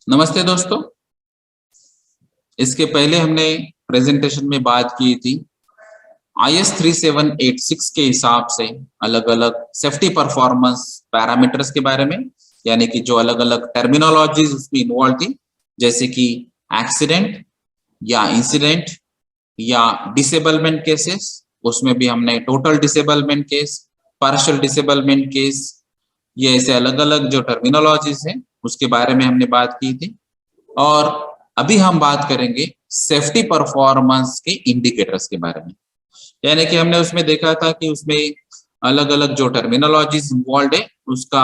नमस्ते दोस्तों। इसके पहले हमने प्रेजेंटेशन में बात की थी IS 3786 के हिसाब से अलग अलग सेफ्टी परफॉर्मेंस पैरामीटर्स के बारे में, यानी कि जो अलग अलग टर्मिनोलॉजीज उसमें इन्वॉल्व थी, जैसे कि एक्सीडेंट या इंसिडेंट या डिसेबलमेंट केसेस। उसमें भी हमने total disablement case, partial disablement case, ये ऐसे अलग अलग जो टर्मिनोलॉजीज हैं उसके बारे में हमने बात की थी। और अभी हम बात करेंगे सेफ्टी परफॉर्मेंस के इंडिकेटर्स के बारे में। यानी कि हमने उसमें देखा था कि उसमें अलग अलग जो टर्मिनोलॉजीज इन्वॉल्व है उसका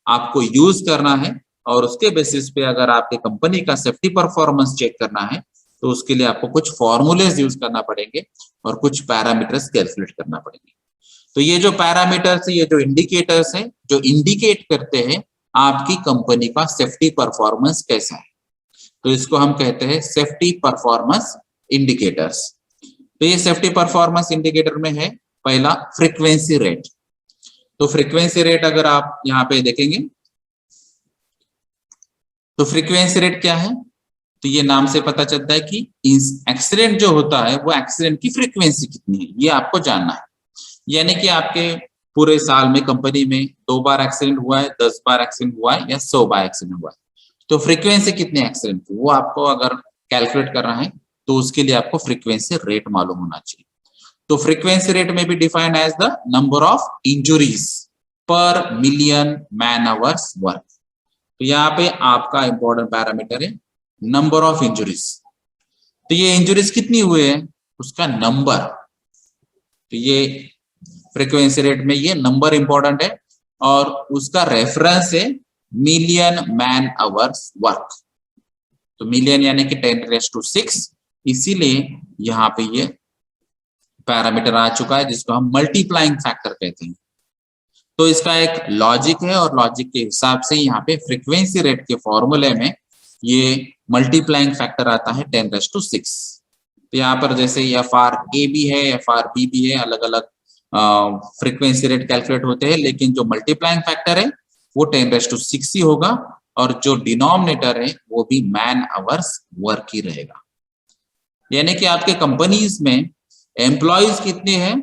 आपको यूज करना है, और उसके बेसिस पे अगर आपके कंपनी का सेफ्टी परफॉर्मेंस चेक करना है तो उसके लिए आपको कुछ फॉर्मूलेज यूज करना पड़ेंगे और कुछ पैरामीटर्स कैलकुलेट करना पड़ेंगे। तो ये जो पैरामीटर्स है, ये जो इंडिकेटर्स हैं, जो इंडिकेट करते हैं आपकी कंपनी का सेफ्टी परफॉर्मेंस कैसा है, तो इसको हम कहते हैं सेफ्टी परफॉर्मेंस इंडिकेटर्स। तो ये सेफ्टी परफॉर्मेंस इंडिकेटर में है पहला फ्रीक्वेंसी रेट। तो फ्रीक्वेंसी रेट अगर आप यहाँ पे देखेंगे तो फ्रीक्वेंसी रेट क्या है, तो ये नाम से पता चलता है कि एक्सीडेंट जो होता है वो एक्सीडेंट की फ्रीक्वेंसी कितनी है, ये आपको जानना है। यानी कि आपके पूरे साल में कंपनी में 2 बार एक्सीडेंट हुआ है, 10 बार एक्सीडेंट हुआ है या 100 बार एक्सीडेंट हुआ है, तो फ्रीक्वेंसी कितने एक्सीडेंट की वो आपको अगर कैलकुलेट करना है तो उसके लिए आपको फ्रीक्वेंसी रेट मालूम होना चाहिए। तो फ्रीक्वेंसी रेट में भी defined as the number of injuries per million man hours work. तो यहाँ पे आपका इंपॉर्टेंट पैरामीटर है नंबर ऑफ इंजुरीज। तो ये इंजुरीज कितनी हुए हैं उसका नंबर, तो ये फ्रीक्वेंसी रेट में ये नंबर इंपॉर्टेंट है और उसका रेफरेंस है मिलियन मैन आवर्स वर्क। तो मिलियन यानी कि 10⁻⁶, इसीलिए यहाँ पे ये पैरामीटर आ चुका है जिसको हम मल्टीप्लाइंग फैक्टर कहते हैं। तो इसका एक लॉजिक है और लॉजिक के हिसाब से यहाँ पे फ्रीक्वेंसी रेट के फॉर्मूले में ये मल्टीप्लाइंग फैक्टर आता है 10⁻⁶। तो यहाँ पर जैसे FRA भी है, FRB भी है, अलग अलग फ्रीक्वेंसी रेट कैलकुलेट होते हैं, लेकिन जो मल्टीप्लाइंग फैक्टर है वो 10⁻⁶ ही होगा और जो डिनोमिनेटर है वो भी मैन आवर्स वर्क ही रहेगा। यानी कि आपके कंपनीज में एम्प्लॉयज कितने हैं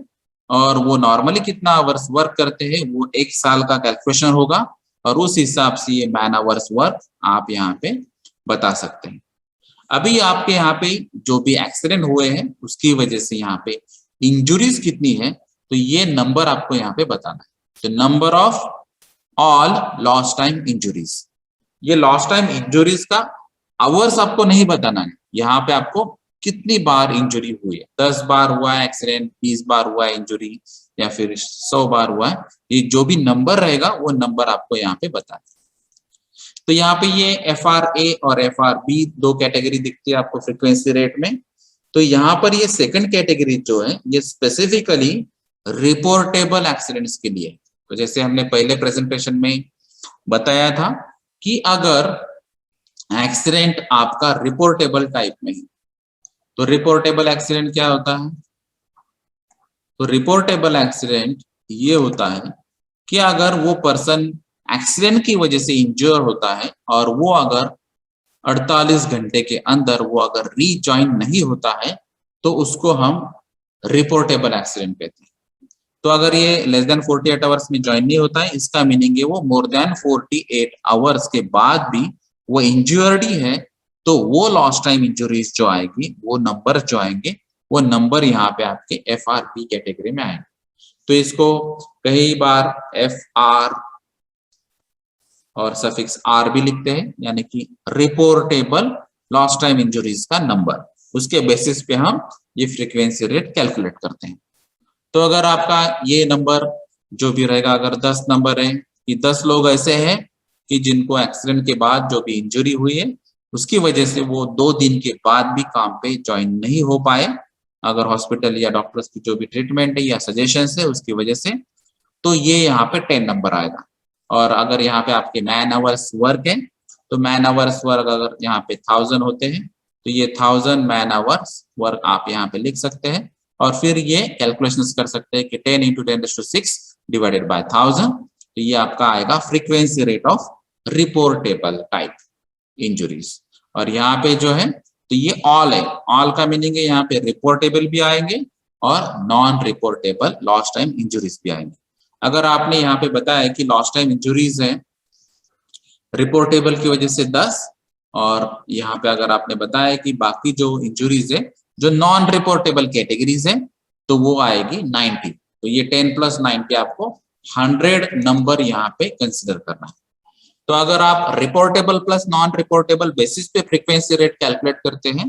और वो नॉर्मली कितना आवर्स वर्क करते हैं वो एक साल का कैलकुलेशन होगा और उस हिसाब से ये मैन आवर्स वर्क आप यहाँ पे बता सकते हैं। अभी आपके यहाँ पे जो भी एक्सीडेंट हुए हैं उसकी वजह से यहाँ पे इंजुरीज कितनी है, तो ये नंबर आपको यहाँ पे बताना है। तो number of all lost time injuries, ये लॉस्ट टाइम इंजुरीज का आवर्स आपको नहीं बताना है, यहाँ पे आपको कितनी बार इंजुरी हुई है, 10 बार हुआ है एक्सीडेंट, 20 बार हुआ है इंजुरी या फिर 100 बार हुआ है, ये जो भी नंबर रहेगा वो नंबर आपको यहाँ पे बताना है। तो यहाँ पे ये FRA और FRB 2 कैटेगरी दिखती है आपको फ्रीक्वेंसी रेट में। तो यहाँ पर ये सेकंड कैटेगरी जो है ये स्पेसिफिकली रिपोर्टेबल एक्सीडेंट्स के लिए। तो जैसे हमने पहले प्रेजेंटेशन में बताया था कि अगर एक्सीडेंट आपका रिपोर्टेबल टाइप में है, तो रिपोर्टेबल एक्सीडेंट क्या होता है, तो रिपोर्टेबल एक्सीडेंट ये होता है कि अगर वो पर्सन एक्सीडेंट की वजह से इंजर होता है और वो अगर 48 घंटे के अंदर वो अगर रीजॉइन नहीं होता है तो उसको हम रिपोर्टेबल एक्सीडेंट कहते हैं। तो अगर ये लेस देन 48 आवर्स में ज्वाइन नहीं होता है, इसका मीनिंग है वो मोर देन 48 आवर्स के बाद भी वो इंजर्ड ही है, तो वो लॉस्ट टाइम इंजुरीज जो आएगी वो नंबर जो आएंगे वो नंबर यहाँ पे आपके FRB कैटेगरी में आएंगे। तो इसको कई बार FR और सफिक्स R भी लिखते हैं, यानी कि रिपोर्टेबल लॉस्ट टाइम इंजुरीज का नंबर, उसके बेसिस पे हम ये फ्रीक्वेंसी रेट कैलकुलेट करते हैं। तो अगर आपका ये नंबर जो भी रहेगा, अगर 10 नंबर है कि 10 लोग ऐसे हैं कि जिनको एक्सीडेंट के बाद जो भी इंजरी हुई है उसकी वजह से वो 2 दिन के बाद भी काम पे ज्वाइन नहीं हो पाए, अगर हॉस्पिटल या डॉक्टर्स की जो भी ट्रीटमेंट है या सजेशन है उसकी वजह से, तो ये यहाँ पे 10 नंबर आएगा। और अगर यहाँ पे आपके मैन आवर्स वर्क है तो मैन आवर्स वर्क अगर यहाँ पे 1000 होते हैं तो ये 1000 मैन आवर्स वर्क आप यहाँ पे लिख सकते हैं और फिर ये कैलकुलेशंस कर सकते हैं कि 10 × 10⁶ डिवाइडेड बाय 1000, तो ये आपका आएगा frequency rate of reportable type. Injuries. और यहाँ पे जो है तो ये ऑल है, ऑल का मीनिंग है यहाँ पे रिपोर्टेबल भी आएंगे और non reportable lost time injuries भी आएंगे। अगर आपने यहाँ पे बताया कि लॉस्ट टाइम इंजुरीज है रिपोर्टेबल की वजह से 10, और यहाँ पे अगर आपने बताया कि बाकी जो इंजुरीज है जो नॉन रिपोर्टेबल कैटेगरीज है तो वो आएगी 90। तो ये 10 + 90 आपको 100 नंबर यहाँ पे कंसिडर करना है। तो अगर आप reportable plus non reportable basis पे फ्रीक्वेंसी रेट कैलकुलेट करते हैं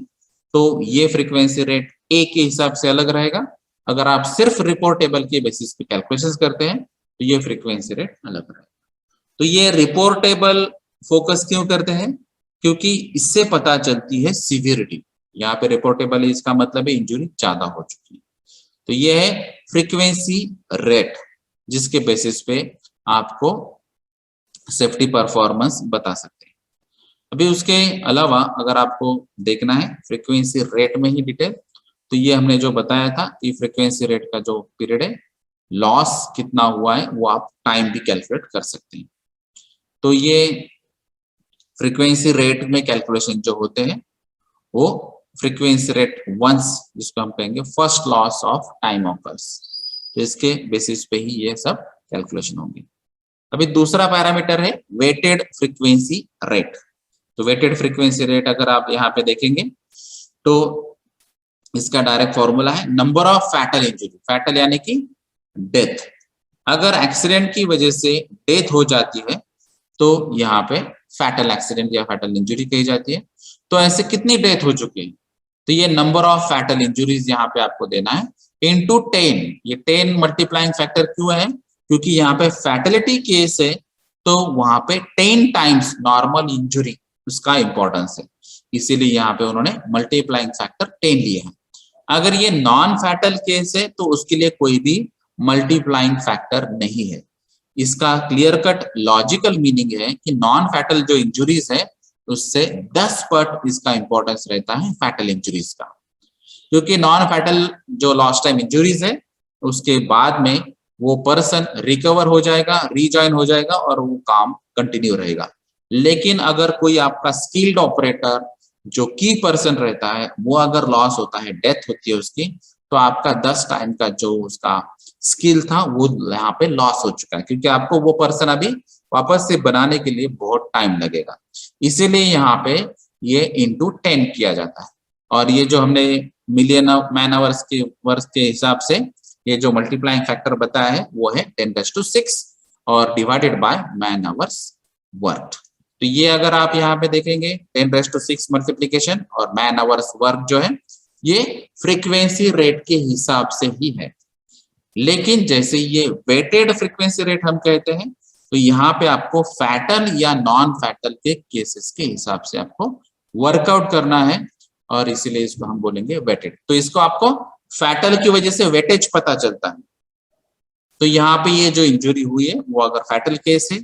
तो ये फ्रीक्वेंसी रेट ए के हिसाब से अलग रहेगा। अगर आप सिर्फ रिपोर्टेबल के बेसिस पे कैलकुलेशन करते हैं तो ये फ्रीक्वेंसी रेट अलग रहेगा। तो ये रिपोर्टेबल फोकस क्यों करते हैं? क्योंकि इससे पता चलती है सीवियरिटी। यहाँ पे रिपोर्टेबल इसका मतलब है इंजुरी ज्यादा हो चुकी है। तो ये है फ्रीक्वेंसी रेट जिसके बेसिस पे आपको सेफ्टी परफॉर्मेंस बता सकते हैं। अभी उसके अलावा अगर आपको देखना है फ्रीक्वेंसी रेट में ही डिटेल, तो ये हमने जो बताया था कि फ्रीक्वेंसी रेट का जो पीरियड है लॉस कितना हुआ है वो आप टाइम भी कैलकुलेट कर सकते हैं। तो ये फ्रीक्वेंसी रेट में कैलकुलेशन जो होते हैं वो फ्रीक्वेंसी रेट वंस जिसको हम कहेंगे first loss of time occurs, तो इसके बेसिस पे ही ये सब कैलकुलेशन होंगे। अभी दूसरा पैरामीटर है वेटेड फ्रीक्वेंसी रेट। तो वेटेड फ्रीक्वेंसी रेट अगर आप यहाँ पे देखेंगे तो इसका डायरेक्ट फॉर्मूला है number of fatal injury, fatal यानी कि डेथ। अगर एक्सीडेंट की वजह से डेथ हो जाती है तो यहाँ पे फैटल एक्सीडेंट या फैटल इंजुरी कही जाती है। तो ऐसे कितनी डेथ हो चुकी है तो ये नंबर ऑफ फैटल इंजुरीज यहाँ पे आपको देना है इनटू 10। ये 10 मल्टीप्लाइंग फैक्टर क्यों है? क्योंकि यहाँ पे फैटेलिटी केस है तो वहां पे 10 टाइम्स नॉर्मल इंजुरी उसका इंपॉर्टेंस है, इसीलिए यहाँ पे उन्होंने मल्टीप्लाइंग फैक्टर 10 लिया है। अगर ये नॉन फैटल केस है तो उसके लिए कोई भी मल्टीप्लाइंग फैक्टर नहीं है। इसका क्लियर कट लॉजिकल मीनिंग है कि नॉन फैटल जो इंजुरीज है उससे 10 पट इसका इंपॉर्टेंस रहता है फैटल इंजुरीज का, क्योंकि नॉन फैटल जो लॉस्ट टाइम इंजुरीज है उसके बाद में वो पर्सन रिकवर हो जाएगा, रीजॉइन हो जाएगा और वो काम कंटिन्यू रहेगा। लेकिन अगर कोई आपका स्किल्ड ऑपरेटर जो की पर्सन रहता है वो अगर लॉस होता है, डेथ होती है उसकी, तो आपका 10 टाइम का जो उसका स्किल था वो यहाँ पे लॉस हो चुका है, क्योंकि आपको वो पर्सन अभी वापस से बनाने के लिए बहुत टाइम लगेगा। इसीलिए यहाँ पे ये इंटू 10 किया जाता है। और ये जो हमने मिलियन मैन आवर्स के वर्ष के हिसाब से ये जो मल्टीप्लाइंग फैक्टर बताया है वो है 10⁻⁶ और divided by man hours work. तो ये अगर आप यहाँ पे देखेंगे 10⁻⁶ मल्टीप्लीकेशन और मैन आवर्स वर्क जो है ये फ्रीक्वेंसी रेट के हिसाब से ही है। लेकिन जैसे ये वेटेड फ्रीक्वेंसी रेट हम कहते हैं तो यहाँ पे आपको फैटल या नॉन फैटल के केसेस के हिसाब से आपको वर्कआउट करना है और इसीलिए इसको हम बोलेंगे वेटेड। तो इसको आपको फैटल की वजह से वेटेज पता चलता है। तो यहाँ पे ये जो इंजुरी हुई है वो अगर फैटल केस है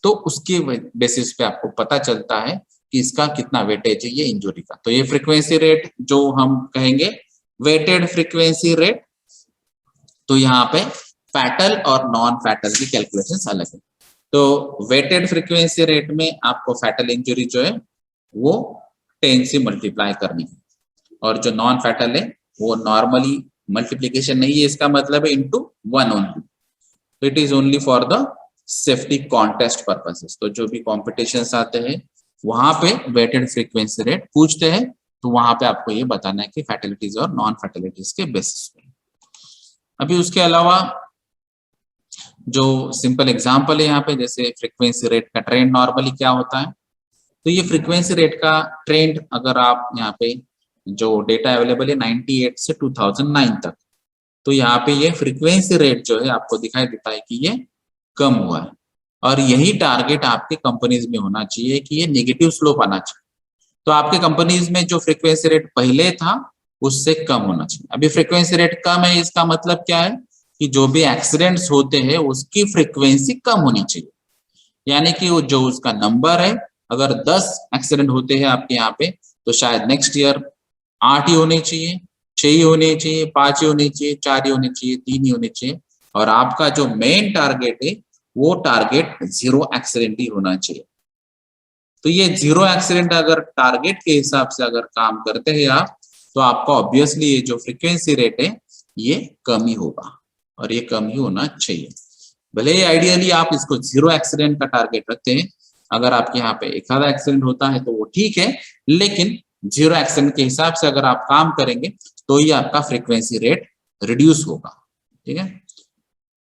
तो उसके बेसिस पे आपको पता चलता है कि इसका कितना वेटेज है ये इंजुरी का। तो ये फ्रीक्वेंसी रेट जो हम कहेंगे वेटेड फ्रीक्वेंसी रेट, तो यहाँ पे फैटल और नॉन फैटल की कैलकुलेशन अलग है। तो वेटेड फ्रीक्वेंसी रेट में आपको फैटल इंजुरी जो है वो 10 से मल्टीप्लाई करनी है और जो नॉन फैटल है वो नॉर्मली मल्टीप्लीकेशन नहीं है, इसका मतलब है इनटू 1 ओनली। तो it is only for the safety contest purposes. तो जो भी कॉम्पिटिशन्स आते हैं वहां पे वेटेड फ्रीक्वेंसी रेट पूछते हैं तो वहां पे आपको ये बताना है कि फैटेलिटीज और नॉन फैटेलिटीज के बेसिस पे। अभी उसके अलावा जो सिंपल एग्जांपल है यहाँ पे, जैसे फ्रीक्वेंसी रेट का ट्रेंड नॉर्मली क्या होता है, तो ये फ्रीक्वेंसी रेट का ट्रेंड अगर आप यहाँ पे जो डेटा अवेलेबल है 98 से 2009 तक, तो यहाँ पे ये फ्रीक्वेंसी रेट जो है आपको दिखाई देता है कि ये कम हुआ है और यही टारगेट आपके कंपनीज में होना चाहिए कि ये नेगेटिव स्लोप आना चाहिए। तो आपके कंपनीज में जो फ्रीक्वेंसी रेट पहले था उससे कम होना चाहिए। अभी फ्रीक्वेंसी रेट कम है, इसका मतलब क्या है कि जो भी एक्सीडेंट्स होते हैं उसकी फ्रीक्वेंसी कम होनी चाहिए। यानी कि वो जो उसका नंबर है, अगर 10 एक्सीडेंट होते हैं आपके यहाँ पे तो शायद नेक्स्ट ईयर 8 ही होने चाहिए, 6 ही होने चाहिए, 5 ही होने चाहिए, 4 ही होने चाहिए, 3 ही होने चाहिए। और आपका जो मेन टारगेट है वो टारगेट 0 एक्सीडेंट ही होना चाहिए। तो ये जीरो एक्सीडेंट अगर टारगेट के हिसाब से अगर काम करते हैं आप, तो आपका ऑब्वियसली ये जो फ्रीक्वेंसी रेट है ये कम ही होगा, और ये कम ही होना चाहिए। भले ही आइडियली आप इसको जीरो एक्सीडेंट का टारगेट रखते हैं, अगर आपके यहाँ पे एक आधा एक्सीडेंट होता है तो वो ठीक है, लेकिन जीरो एक्सीडेंट के हिसाब से अगर आप काम करेंगे तो ये आपका फ्रीक्वेंसी रेट रिड्यूस होगा। ठीक है,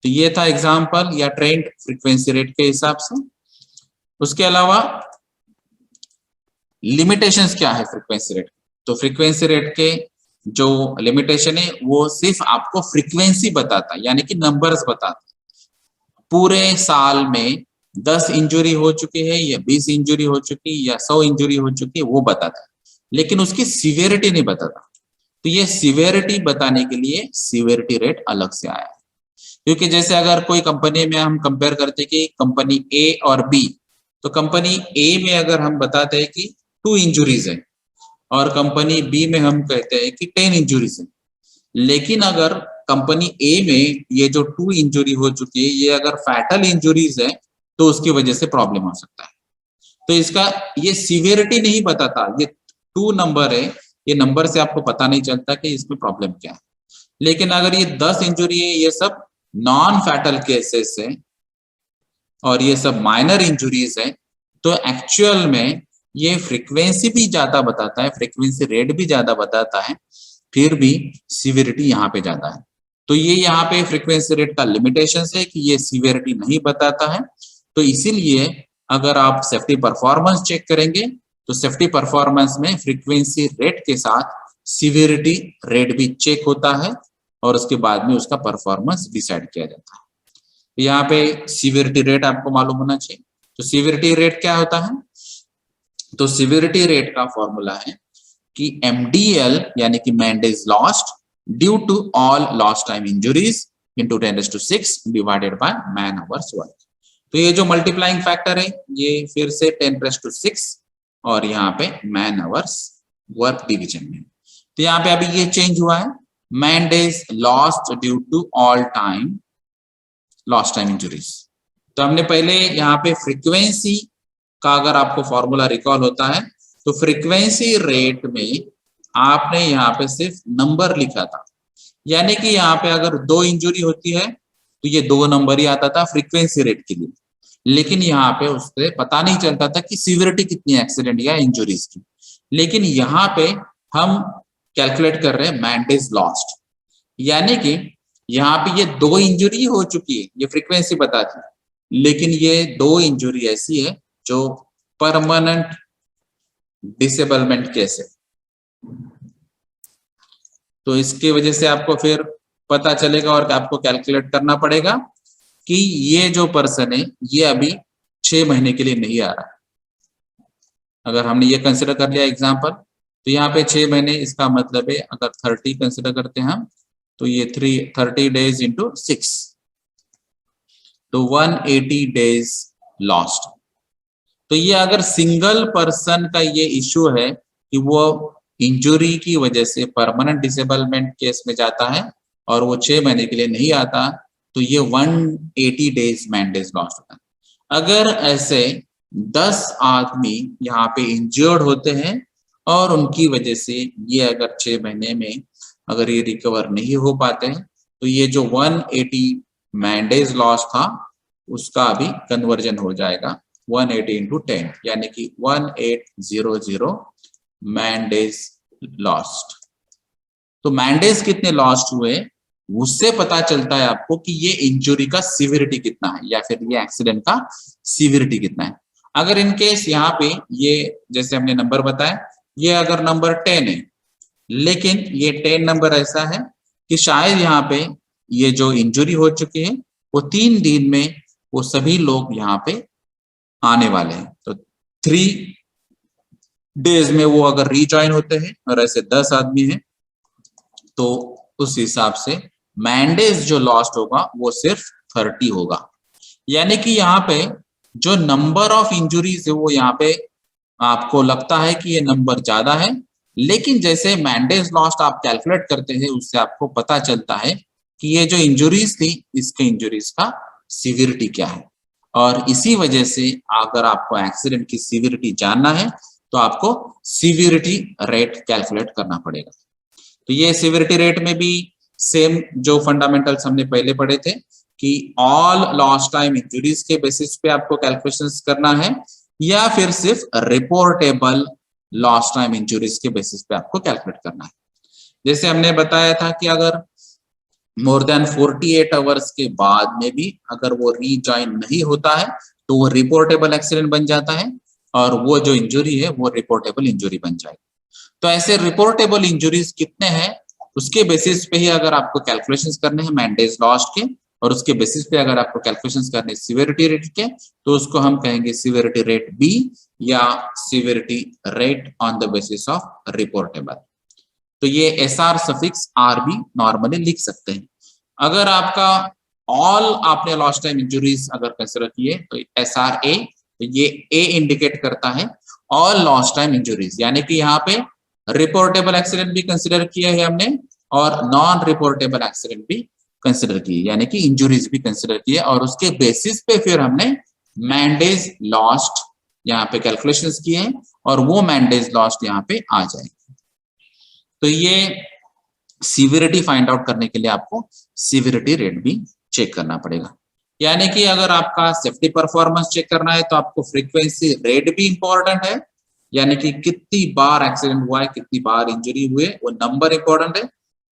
तो ये था एग्जांपल या ट्रेंड फ्रीक्वेंसी रेट के हिसाब से। उसके अलावा लिमिटेशंस क्या है फ्रीक्वेंसी रेट? तो फ्रीक्वेंसी रेट के जो लिमिटेशन है वो सिर्फ आपको फ्रीक्वेंसी बताता है, यानी कि नंबर्स बताता है। पूरे साल में 10 इंजुरी हो चुकी है या 20 इंजुरी हो चुकी या 100 इंजुरी हो चुकी है वो बताता है, लेकिन उसकी सीवियरिटी नहीं बताता। तो ये सीवियरिटी बताने के लिए सीवियरिटी रेट अलग से आया है। क्योंकि जैसे अगर कोई कंपनी में हम कंपेयर करते हैं कि कंपनी ए और बी, तो कंपनी ए में अगर हम बताते हैं कि 2 इंजुरीज है और कंपनी बी में हम कहते हैं कि 10 इंजुरीज है, लेकिन अगर कंपनी ए में ये जो 2 इंजुरी हो चुकी है ये अगर फैटल इंजुरीज है तो उसकी वजह से प्रॉब्लम हो सकता है। तो इसका ये सीवियरिटी नहीं बताता, ये 2 नंबर है, ये नंबर से आपको पता नहीं चलता कि इसमें प्रॉब्लम क्या है। लेकिन अगर ये 10 इंजुरी है, ये सब नॉन फैटल केसेस है और ये सब माइनर इंजुरीज है, तो एक्चुअल में ये फ्रीक्वेंसी भी ज्यादा बताता है, फ्रीक्वेंसी रेट भी ज्यादा बताता है, फिर भी सीवियरिटी यहाँ पे ज्यादा है। तो ये यहाँ पे फ्रीक्वेंसी रेट का लिमिटेशन है कि ये सीवियरिटी नहीं बताता है। तो इसीलिए अगर आप सेफ्टी परफॉर्मेंस चेक करेंगे तो सेफ्टी परफॉर्मेंस में फ्रीक्वेंसी रेट के साथ सीवियरिटी रेट भी चेक होता है और उसके बाद में उसका परफॉर्मेंस डिसाइड किया जाता है। यहाँ पे सीवियरिटी रेट आपको मालूम होना चाहिए। तो सीवियरिटी रेट क्या होता है? तो सीवियरिटी रेट का फॉर्मूला है कि MDL यानी कि man days lost due to all lost time injuries into 10⁶ divided by man hours work. तो ये जो मल्टीप्लाइंग फैक्टर है ये फिर से 10⁶ और यहाँ पे मैन आवर्स वर्क डिवीजन में। तो यहाँ पे अभी ये चेंज हुआ है, man days lost due to all time lost time injuries. तो हमने पहले यहाँ पे फ्रीक्वेंसी का अगर आपको फॉर्मूला रिकॉल होता है तो फ्रीक्वेंसी रेट में आपने यहाँ पे सिर्फ नंबर लिखा था, यानी कि यहाँ पे अगर 2 इंजुरी होती है तो ये 2 नंबर ही आता था फ्रीक्वेंसी रेट के लिए, लेकिन यहाँ पे उससे पता नहीं चलता था कि सीवियरिटी कितनी है एक्सीडेंट या इंजुरीज की। लेकिन यहाँ पे हम कैलकुलेट कर रहे हैं मैन डेज लॉस्ट, यानी कि यहाँ पे ये 2 इंजुरी हो चुकी है, ये फ्रीक्वेंसी बताती है, लेकिन ये 2 इंजुरी ऐसी है जो परमानेंट डिसेबलमेंट केस है। तो इसकी वजह से आपको फिर पता चलेगा और आपको कैलकुलेट करना पड़ेगा कि ये जो पर्सन है ये अभी 6 महीने के लिए नहीं आ रहा। अगर हमने ये कंसिडर कर लिया एग्जांपल, तो यहाँ पे 6 महीने, इसका मतलब है अगर 30 कंसिडर करते हैं हम तो ये 30 डेज इंटू 6, तो 180 डेज लॉस्ट। तो ये अगर सिंगल पर्सन का ये इश्यू है कि वो इंजुरी की वजह से परमानेंट डिसेबलमेंट केस में जाता है और वो 6 महीने के लिए नहीं आता, तो ये 180 डेज मैन डेज लॉस्ट होता है। अगर ऐसे 10 आदमी यहाँ पे इंजर्ड होते हैं और उनकी वजह से ये अगर 6 महीने में अगर ये रिकवर नहीं हो पाते हैं, तो ये जो 180 मैन डेज लॉस था उसका अभी कन्वर्जन हो जाएगा 180 इंटू 10, यानी कि 1800 मैन डेज लॉस्ट। तो मैन डेज कितने लॉस्ट हुए उससे पता चलता है आपको कि ये इंजुरी का सीवियरिटी कितना है या फिर ये एक्सीडेंट का सीवियरिटी कितना है। अगर इन केस यहाँ पे ये जैसे हमने नंबर बताया ये अगर नंबर 10 है, लेकिन ये 10 नंबर ऐसा है कि शायद यहाँ पे ये जो इंजुरी हो चुकी है वो 3 दिन में वो सभी लोग यहाँ पे आने वाले हैं, तो 3 डेज में वो अगर रिजॉइन होते हैं और ऐसे 10 आदमी हैं तो उस हिसाब से मैन डेज जो लॉस्ट होगा वो सिर्फ 30 होगा। यानी कि यहाँ पे जो नंबर ऑफ इंजुरीज है वो यहाँ पे आपको लगता है कि ये नंबर ज्यादा है, लेकिन जैसे मैन डेज लॉस्ट आप कैलकुलेट करते हैं उससे आपको पता चलता है कि ये जो इंजुरीज थी इसके इंजुरीज का सीवियरिटी क्या है। और इसी वजह से अगर आपको एक्सीडेंट की सीवियरिटी जानना है तो आपको सीवियरिटी रेट कैलकुलेट करना पड़ेगा। तो ये सीवियरिटी रेट में भी सेम जो फंडामेंटल्स हमने पहले पढ़े थे कि ऑल लॉस्ट टाइम इंजुरीज के बेसिस पे आपको कैलकुलेशंस करना है या फिर सिर्फ रिपोर्टेबल लॉस्ट टाइम इंजुरीज के बेसिस पे आपको कैलकुलेट करना है। जैसे हमने बताया था कि अगर मोर देन 48 आवर्स के बाद में भी अगर वो रीजॉइन नहीं होता है तो वो रिपोर्टेबल एक्सीडेंट बन जाता है और वो जो इंजुरी है वो रिपोर्टेबल इंजुरी बन जाएगी। तो ऐसे रिपोर्टेबल इंजुरीज कितने हैं उसके बेसिस पे ही अगर आपको कैलकुलेशंस करने हैं मैन डेज लॉस्ट के, और उसके बेसिस पे अगर आपको कैलकुलेशंस करने सीवियरिटी रेट के, तो उसको हम कहेंगे सीवियरिटी रेट बी या severity rate on the basis of reportable. तो ये एसआर सफिक्स आर भी नॉर्मली लिख सकते हैं। अगर आपका ऑल आपने लॉस्ट टाइम इंजुरीज अगर कंसिडर किए तो एसआर ए, तो ये ए इंडिकेट करता है ऑल लॉस्ट टाइम इंजुरीज, यानी कि यहाँ पे रिपोर्टेबल एक्सीडेंट भी कंसिडर किया है हमने और नॉन रिपोर्टेबल एक्सीडेंट भी कंसिडर किए, यानी कि इंजुरीज भी कंसिडर किए, और उसके बेसिस पे फिर हमने मैंडेज लॉस्ट यहाँ पे कैलकुलेशंस किए और वो मैंडेज लॉस्ट यहाँ पे आ जाएंगे। तो ये सीवियरिटी फाइंड आउट करने के लिए आपको सीवियरिटी रेट भी चेक करना पड़ेगा। यानी कि अगर आपका सेफ्टी परफॉर्मेंस चेक करना है तो आपको फ्रीक्वेंसी रेट भी इंपॉर्टेंट है, यानी कि कितनी बार एक्सीडेंट हुआ है, कितनी बार इंजरी हुए, वो नंबर इंपॉर्टेंट है,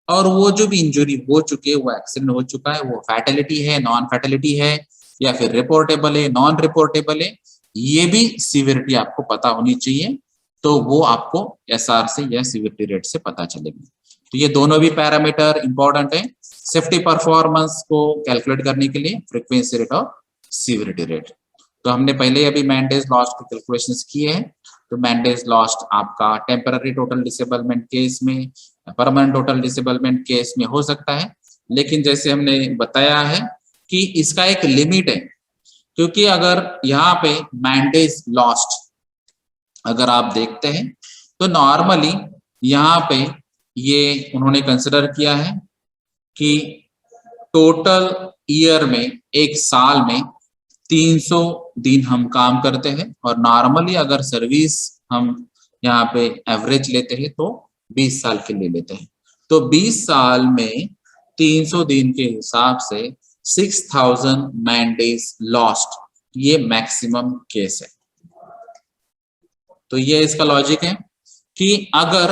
और वो जो भी इंजरी हो चुके वो एक्सीडेंट हो चुका है वो फैटेलिटी है, नॉन फैटेलिटी है, या फिर रिपोर्टेबल है, नॉन रिपोर्टेबल है, ये भी सीवियरिटी आपको पता होनी चाहिए। तो वो आपको एसआर से या सीवियरिटी रेट से पता चलेगी। तो ये दोनों भी पैरामीटर इंपॉर्टेंट है सेफ्टी परफॉर्मेंस को कैलकुलेट करने के लिए, फ्रीक्वेंसी रेट और सीवियरिटी रेट। तो हमने पहले अभी मैंडेज लॉस्ट के कैलकुलेशंस किए हैं। तो मैंडेज लॉस्ट आपका टेम्पररी टोटल डिसेबलमेंट केस में, परमानेंट टोटल डिसेबलमेंट केस में हो सकता है, लेकिन जैसे हमने बताया है कि इसका एक लिमिट है, क्योंकि अगर यहाँ पे मैंडेज लॉस्ट अगर आप देखते हैं तो नॉर्मली यहाँ पे ये उन्होंने कंसिडर किया है कि टोटल ईयर में, एक साल में 300 दिन हम काम करते हैं, और नॉर्मली अगर सर्विस हम यहाँ पे एवरेज लेते हैं तो 20 साल के लिए लेते हैं। तो 20 साल में 300 दिन के हिसाब से 6000 मैन डेज लॉस्ट, ये मैक्सिमम केस है। तो ये इसका लॉजिक है कि अगर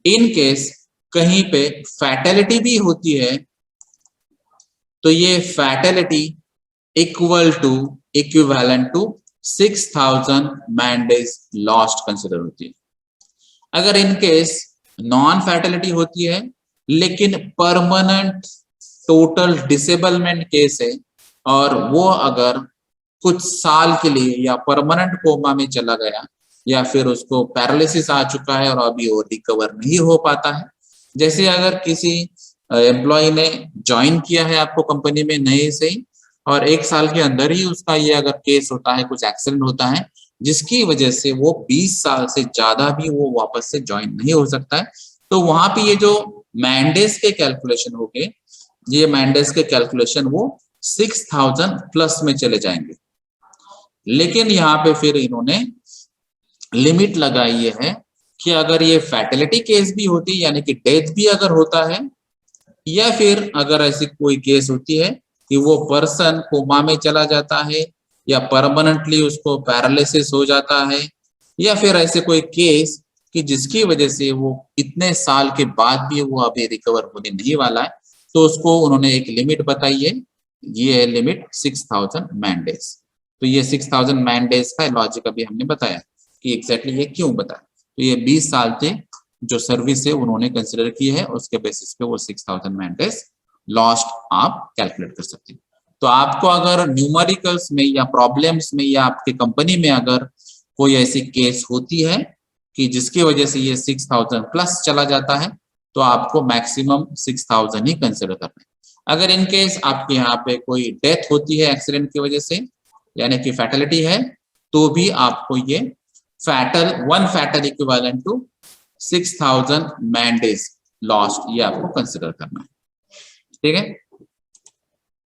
इन केस कहीं पे फैटेलिटी भी होती है तो ये fatality equivalent to 6000 man days lost consider होती है। अगर इन केस नॉन फैटेलिटी होती है लेकिन परमानेंट टोटल डिसेबलमेंट केस है और वो अगर कुछ साल के लिए या परमानेंट कोमा में चला गया या फिर उसको पैरालिसिस आ चुका है और अभी वो रिकवर नहीं हो पाता है, जैसे अगर किसी एम्प्लॉय ने ज्वाइन किया है आपको कंपनी में नए से ही और 1 साल के अंदर ही उसका ये अगर केस होता है, कुछ एक्सीडेंट होता है जिसकी वजह से वो 20 साल से ज्यादा भी वो वापस से ज्वाइन नहीं हो सकता है, तो वहां पे ये जो मैंडेज के कैलकुलेशन हो गए, ये मैंडेज के कैलकुलेशन वो 6000 प्लस में चले जाएंगे। लेकिन यहाँ पे फिर इन्होंने लिमिट लगाई है कि अगर ये फैटेलिटी केस भी होती है, यानी कि डेथ भी अगर होता है, या फिर अगर ऐसी कोई केस होती है कि वो पर्सन कोमा में चला जाता है या परमानेंटली उसको पैरालिसिस हो जाता है, या फिर ऐसे कोई केस कि जिसकी वजह से वो इतने साल के बाद भी वो अभी रिकवर होने नहीं वाला है, तो उसको उन्होंने एक लिमिट बताई है, ये है लिमिट 6000 मैन डेज। तो ये 6000 मैन डेज का लॉजिक अभी हमने बताया कि एग्जैक्टली ये क्यों बताया। तो ये 20 साल से जो सर्विस है उन्होंने कंसिडर की है, उसके बेसिस पे वो 6000 मैन डेज लॉस्ट आप कैलकुलेट कर सकते हैं। तो आपको अगर न्यूमेरिकल्स में या प्रॉब्लम्स में या आपके कंपनी में अगर कोई ऐसी केस होती है कि जिसकी वजह से ये 6000 प्लस चला जाता है, तो आपको मैक्सिमम 6000 ही कंसिडर करना है। अगर इन केस आपके यहाँ पे कोई डेथ होती है एक्सीडेंट की वजह से, यानी कि फैटेलिटी है, तो भी आपको ये one fatal equivalent to 6000 man days lost, ये आपको कंसिडर करना है। ठीक है।